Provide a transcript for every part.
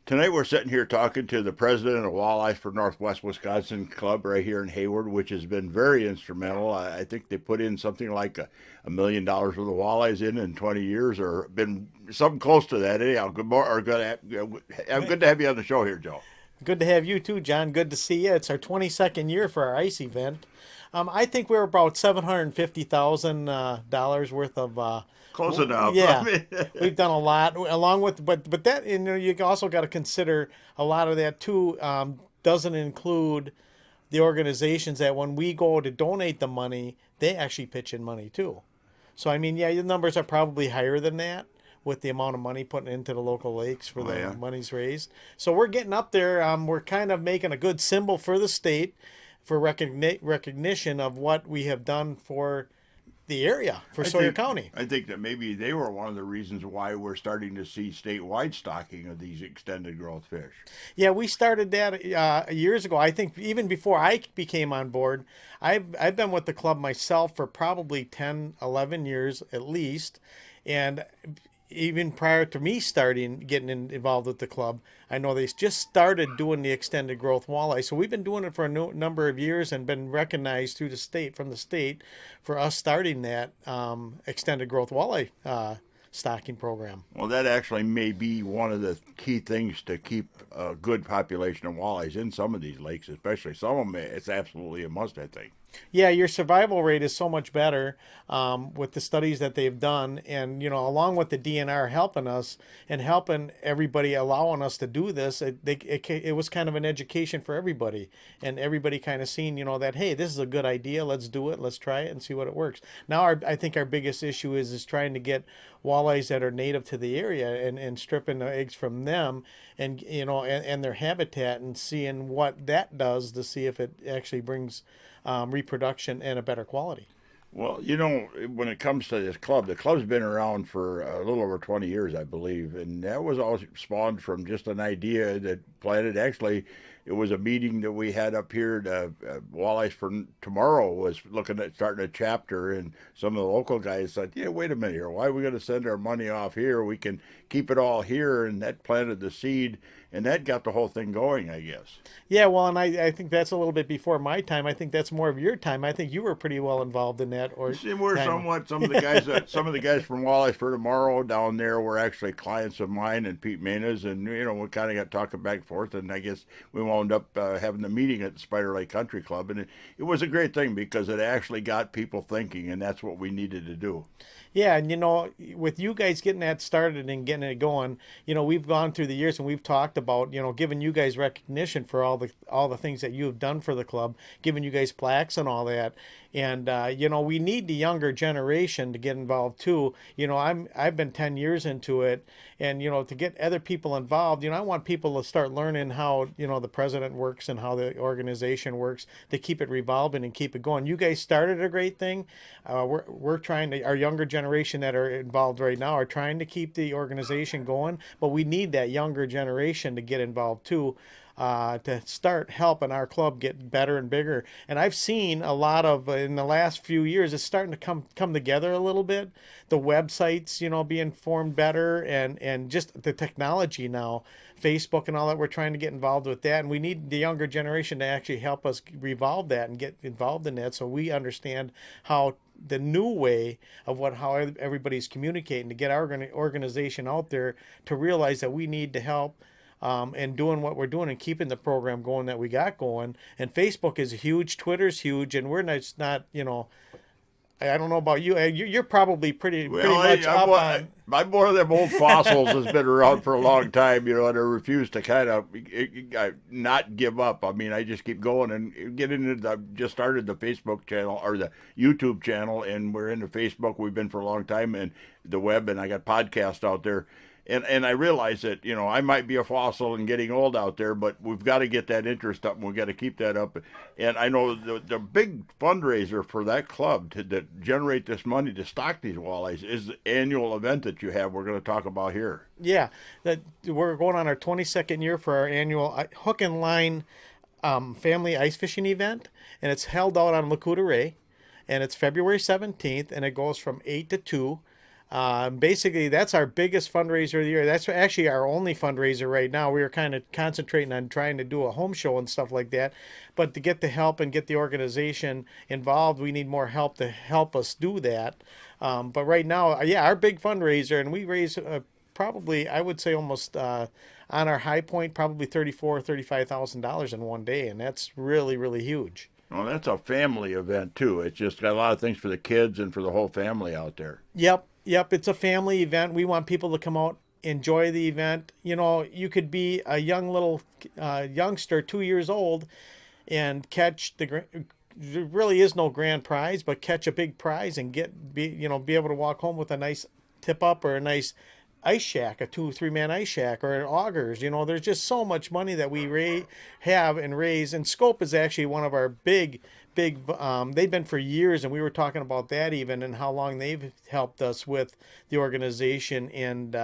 Tonight we're sitting here talking to the president of Walleyes for Northwest Wisconsin Club right here in Hayward, which has been very instrumental. I think they put in something like $1 million worth of walleyes in 20 years, or been something close to that. Anyhow, good to have you on the show here, Joe. Good to have you too, John. Good to see you. It's our 22nd year for our ice event. I think we're about $750,000 worth of. Close enough. Yeah, we've done a lot. Along with, but that you also got to consider a lot of that too. Doesn't include the organizations that when we go to donate the money, they actually pitch in money too. So I mean, yeah, the numbers are probably higher than that with the amount of money put into the local lakes for the monies raised. So we're getting up there. We're kind of making a good symbol for the state for recognition of what we have done for the area, for Sawyer County. I think that maybe they were one of the reasons why we're starting to see statewide stocking of these extended growth fish. Yeah, we started that years ago. I think even before I became on board, I've been with the club myself for probably 10, 11 years at least. And even prior to me getting involved with the club, I know they just started doing the extended growth walleye. So we've been doing it for a number of years and been recognized through the state, from the state, for us starting that extended growth walleye stocking program. Well, that actually may be one of the key things to keep a good population of walleyes in some of these lakes, especially some of them. It's absolutely a must, I think. Yeah, your survival rate is so much better with the studies that they've done, and along with the DNR helping us and helping everybody, allowing us to do this, it was kind of an education for everybody, and everybody kind of seen that, hey, this is a good idea, let's do it, let's try it and see what it works. Now I think our biggest issue is trying to get walleyes that are native to the area and stripping the eggs from them and and their habitat and seeing what that does to see if it actually brings reproduction and a better quality. Well, when it comes to this club, the club's been around for a little over 20 years, I believe, and that was all spawned from just an idea that planted. Actually, it was a meeting that we had up here. Walleyes for Tomorrow was looking at starting a chapter, and some of the local guys said, yeah, wait a minute here. Why are we going to send our money off here? We can keep it all here, and that planted the seed, and that got the whole thing going, I guess. Yeah, well, and I think that's a little bit before my time. I think that's more of your time. I think you were pretty well involved in that. Or we're somewhat. Some of the guys from Walleyes for Tomorrow down there were actually clients of mine and Pete Mena's, and we kind of got talking back and forth, and I guess we wound up having the meeting at the Spider Lake Country Club, and it was a great thing because it actually got people thinking, and that's what we needed to do. Yeah, and with you guys getting that started and getting it going, we've gone through the years and we've talked about, giving you guys recognition for all the things that you have done for the club, giving you guys plaques and all that. And we need the younger generation to get involved too. I've been 10 years into it, and to get other people involved, I want people to start learning how the president works and how the organization works, to keep it revolving and keep it going. You guys started a great thing. We're trying to, our younger generation that are involved right now are trying to keep the organization going, but we need that younger generation to get involved too. To start helping our club get better and bigger. And I've seen a lot of, in the last few years, it's starting to come together a little bit. The websites, being formed better, and just the technology now, Facebook and all that, we're trying to get involved with that. And we need the younger generation to actually help us revolve that and get involved in that, so we understand how the new way of how everybody's communicating, to get our organization out there to realize that we need to help and doing what we're doing and keeping the program going that we got going. And Facebook is huge, Twitter's huge, and we're not, I don't know about you. You're probably pretty much up on. I'm one of them old fossils that's been around for a long time, and I refuse to kind of not give up. I mean, I just keep going and get into just started the Facebook channel or the YouTube channel, and we're into Facebook. We've been for a long time, and the web, and I got podcasts out there. And I realize that, I might be a fossil and getting old out there, but we've got to get that interest up, and we've got to keep that up. And I know the big fundraiser for that club to generate this money to stock these walleyes is the annual event that you have we're going to talk about here. Yeah, we're going on our 22nd year for our annual hook and line family ice fishing event, and it's held out on Lac Courte, and it's February 17th, and it goes from 8 to 2. Basically, that's our biggest fundraiser of the year. That's actually our only fundraiser right now. We are kind of concentrating on trying to do a home show and stuff like that. But to get the help and get the organization involved, we need more help to help us do that. But right now, yeah, our big fundraiser, and we raise probably, I would say almost on our high point, probably $35,000 in one day. And that's really, really huge. Well, that's a family event, too. It's just got a lot of things for the kids and for the whole family out there. Yep. It's a family event. We want people to come out, enjoy the event. You know, you could be a young little youngster, 2 years old, and catch there really is no grand prize, but catch a big prize and be able to walk home with a nice tip up or a nice ice shack, a 2-3 man ice shack, or an augers. You know, there's just so much money that we have and raise. And Scope is actually one of our big. They've been for years, and we were talking about that even, and how long they've helped us with the organization and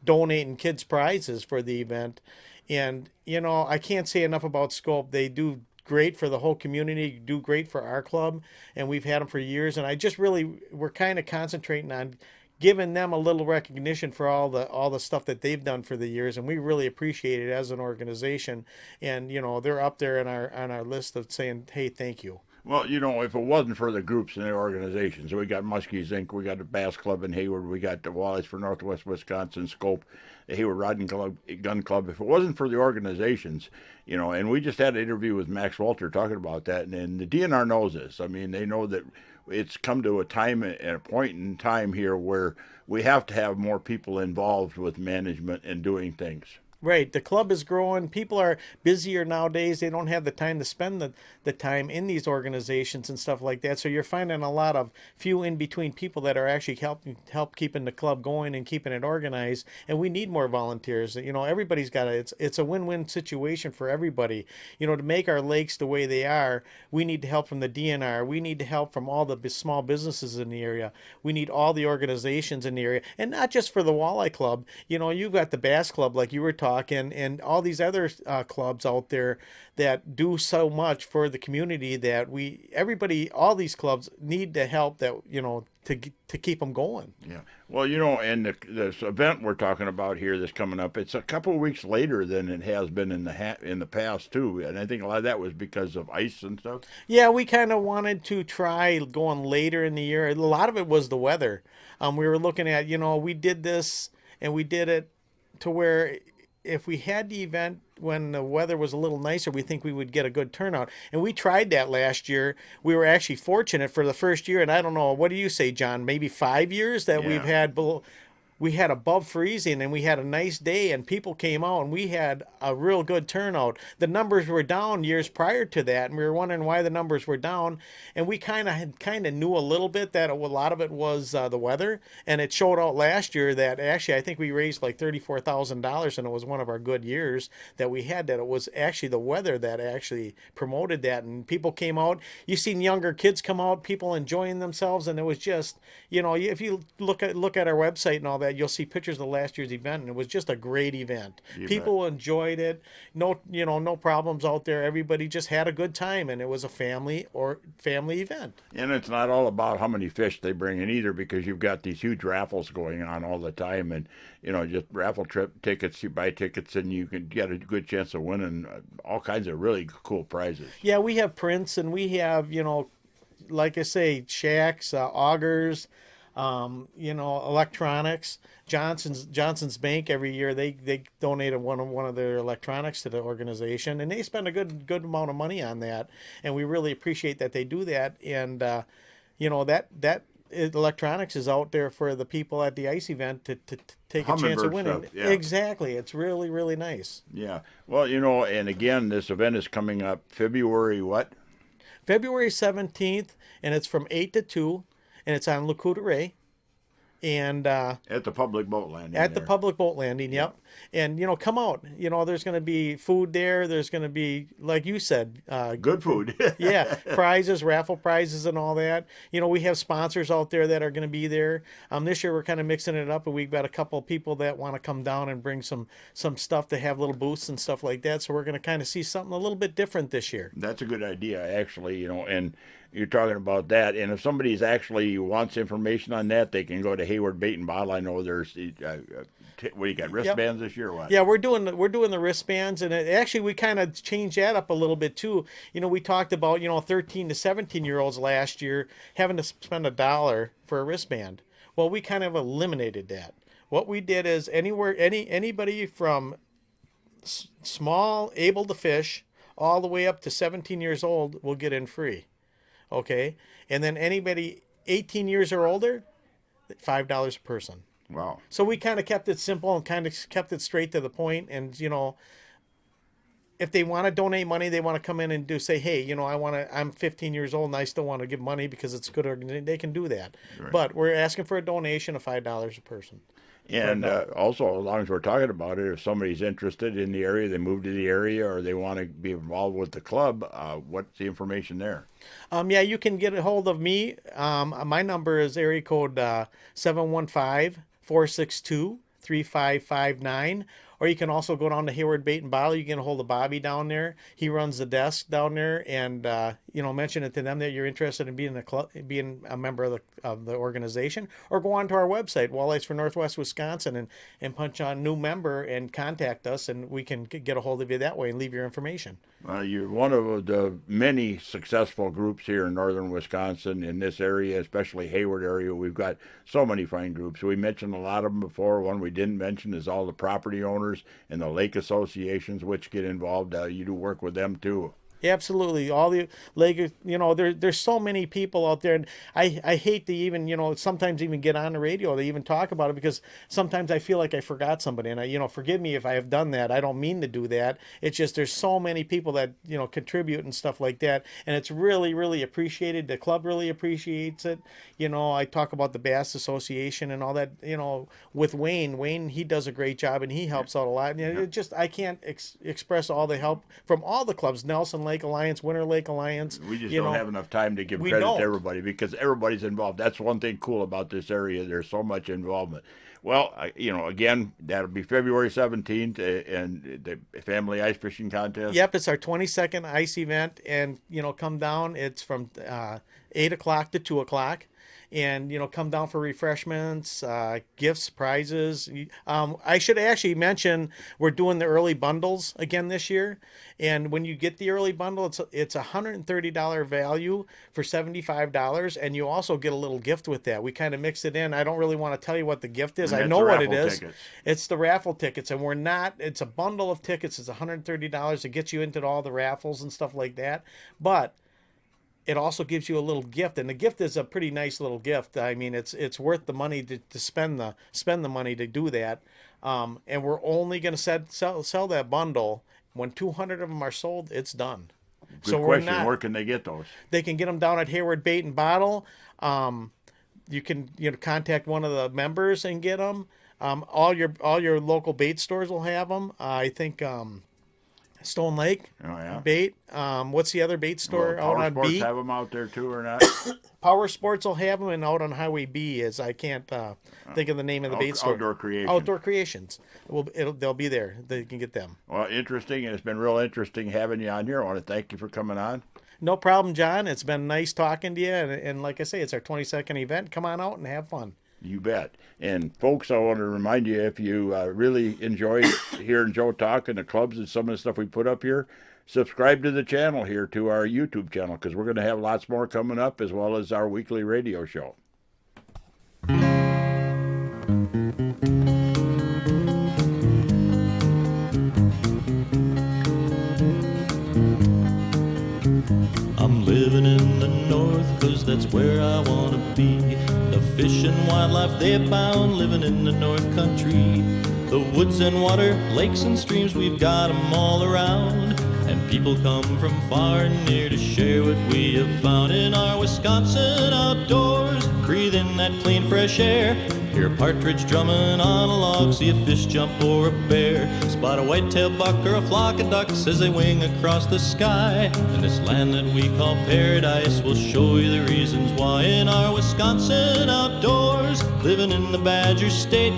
donating kids prizes for the event. And you know, I can't say enough about Scope. They do great for the whole community, do great for our club, and we've had them for years. And we're kind of concentrating on giving them a little recognition for all the stuff that they've done for the years, and we really appreciate it as an organization. And you know, they're up there on our list of saying, hey, thank you. Well, you know, if it wasn't for the groups and the organizations, we got Muskies Inc., we got the Bass Club in Hayward, we got the Walleyes for Northwest Wisconsin, Scope, the Hayward Riding Club, Gun Club. If it wasn't for the organizations, you know, and we just had an interview with Max Walter talking about that, and the DNR knows this. I mean, they know that it's come to a time and a point in time here where we have to have more people involved with management and doing things. Right. The club is growing. People are busier nowadays. They don't have the time to spend the time in these organizations and stuff like that. So you're finding a lot of few in between people that are actually help keeping the club going and keeping it organized. And we need more volunteers. You know, everybody's got it's a win-win situation for everybody. You know, to make our lakes the way they are, we need help from the DNR. We need help from all the small businesses in the area. We need all the organizations in the area, and not just for the Walleye Club. You know, you've got the Bass Club, like you were talking, and all these other clubs out there that do so much for the community that all these clubs need the help that, you know, to keep them going. Yeah. Well, you know, and this event we're talking about here that's coming up, it's a couple of weeks later than it has been in the past too, and I think a lot of that was because of ice and stuff. Yeah, we kind of wanted to try going later in the year. A lot of it was the weather. We were looking at, you know, we did this and we did it to where if we had the event when the weather was a little nicer, we think we would get a good turnout. And we tried that last year. We were actually fortunate for the first year, and I don't know, what do you say, John? Maybe 5 years that we've had we had above freezing, and we had a nice day, and people came out, and we had a real good turnout. The numbers were down years prior to that, and we were wondering why the numbers were down. And we kind of knew a little bit that a lot of it was the weather, and it showed out last year that actually I think we raised like $34,000, and it was one of our good years that we had. That it was actually the weather that actually promoted that, and people came out. You seen younger kids come out, people enjoying themselves, and it was just, you know, if you look at our website and all that, you'll see pictures of last year's event, and it was just a great event. People enjoyed it. No problems out there. Everybody just had a good time, and it was a family event. And it's not all about how many fish they bring in either, because you've got these huge raffles going on all the time, and you know, just raffle trip tickets. You buy tickets, and you can get a good chance of winning all kinds of really cool prizes. Yeah, we have prints, and we have, you know, like I say, shacks, augers. Electronics. Johnson's Bank every year they donated one of their electronics to the organization, and they spend a good amount of money on that, and we really appreciate that they do that. And that electronics is out there for the people at the ice event to take a chance of winning. Stuff, yeah. Exactly, it's really, really nice. Yeah. Well, you know, and again, this event is coming up February what? February 17th, and it's from 8 to 2. And it's on Lac Courte, and at the public boat landing. At the public boat landing, yep. And, come out. There's going to be food there. There's going to be, like you said, Good food. yeah, prizes, raffle prizes, and all that. We have sponsors out there that are going to be there. This year we're kind of mixing it up, and we've got a couple of people that want to come down and bring some stuff to have little booths and stuff like that. So we're going to kind of see something a little bit different this year. That's a good idea, actually, and you're talking about that. And if somebody's actually wants information on that, they can go to Hayward Bait and Bottle. I know there's, what do you got, wristbands this year or what? Yeah, we're doing the wristbands, and actually we kind of changed that up a little bit too. We talked about 13 to 17-year-olds last year having to spend $1 for a wristband. Well, we kind of eliminated that. What we did is anybody from small, able to fish, all the way up to 17 years old will get in free. Okay? And then anybody 18 years or older, $5 a person. Wow. So we kind of kept it simple and kind of kept it straight to the point. And, if they want to donate money, they want to come in and say, hey, I'm 15 years old and I still want to give money because it's a good organization. They can do that. Right. But we're asking for a donation of $5 a person. And also, as long as we're talking about it, if somebody's interested in the area, they move to the area, or they want to be involved with the club, what's the information there? Yeah, you can get a hold of me. My number is area code 715-462-3559. Or you can also go down to Hayward Bait and Bottle. You can get a hold of Bobby down there. He runs the desk down there, and mention it to them that you're interested in being a member of the organization. Or go on to our website, Walleyes for Northwest Wisconsin, and punch on new member and contact us, and we can get a hold of you that way and leave your information. You're one of the many successful groups here in northern Wisconsin, in this area, especially Hayward area. We've got so many fine groups. We mentioned a lot of them before. One we didn't mention is all the property owners and the lake associations which get involved. You do work with them too. Absolutely. All the lake, there's so many people out there, and I hate to even, sometimes even get on the radio to even talk about it, because sometimes I feel like I forgot somebody, and forgive me if I have done that. I don't mean to do that. It's just there's so many people that, contribute and stuff like that, and it's really, really appreciated. The club really appreciates it. I talk about the Bass Association and all that, with Wayne. Wayne, he does a great job, and he helps out a lot. And I can't express all the help from all the clubs, Nelson Lake Alliance, Winter Lake Alliance. We just don't have enough time to give credit to everybody, because everybody's involved. That's one thing cool about this area. There's so much involvement. Well, again, that'll be February 17th, and the Family Ice Fishing Contest. Yep, it's our 22nd ice event, and, come down. It's from 8 o'clock to 2 o'clock. And, come down for refreshments, gifts, prizes. I should actually mention we're doing the early bundles again this year. And when you get the early bundle, it's $130 value for $75. And you also get a little gift with that. We kind of mix it in. I don't really want to tell you what the gift is. I know what it is. Tickets. It's the raffle tickets. And it's a bundle of tickets. It's $130. It gets you into all the raffles and stuff like that. But it also gives you a little gift, and the gift is a pretty nice little gift. I mean, it's worth the money to spend the money to do that. And we're only going to sell that bundle when 200 of them are sold. It's done. Good question. Where can they get those? They can get them down at Hayward Bait and Bottle. You can contact one of the members and get them. All your local bait stores will have them. I think. Stone Lake bait. What's the other bait store out on B? Power Sports have them out there too, or not? Power Sports will have them, and out on Highway B I can't think of the name of the bait store. Outdoor Creations. They'll be there. They can get them. Well, interesting, and it's been real interesting having you on here. I want to thank you for coming on. No problem, John. It's been nice talking to you, and like I say, it's our 22nd event. Come on out and have fun. You bet. And folks, I want to remind you, if you really enjoy hearing Joe talk and the clubs and some of the stuff we put up here, subscribe to the channel here, to our YouTube channel, because we're going to have lots more coming up, as well as our weekly radio show. I'm living in the north, 'cause that's where I want to be. The fish and wildlife they abound, living in the north country. The woods and water, lakes and streams, we've got 'em all around. And people come from far and near to share what we have found in our Wisconsin outdoors. Breathing that clean, fresh air, Hear a partridge drumming on a log, see a fish jump or a bear, spot a white-tailed buck or a flock of ducks as they wing across the sky. And this land that we call paradise will show you the reasons why in our Wisconsin outdoors, living in the Badger State,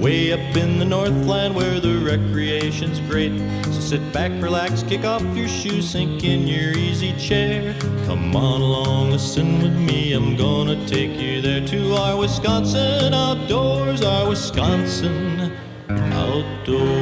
way up in the Northland where the recreation's great. So sit back, relax, kick off your shoes, sink in your easy chair. Come on along, listen with me, I'm gonna take you there to our Wisconsin outdoors, our Wisconsin outdoors.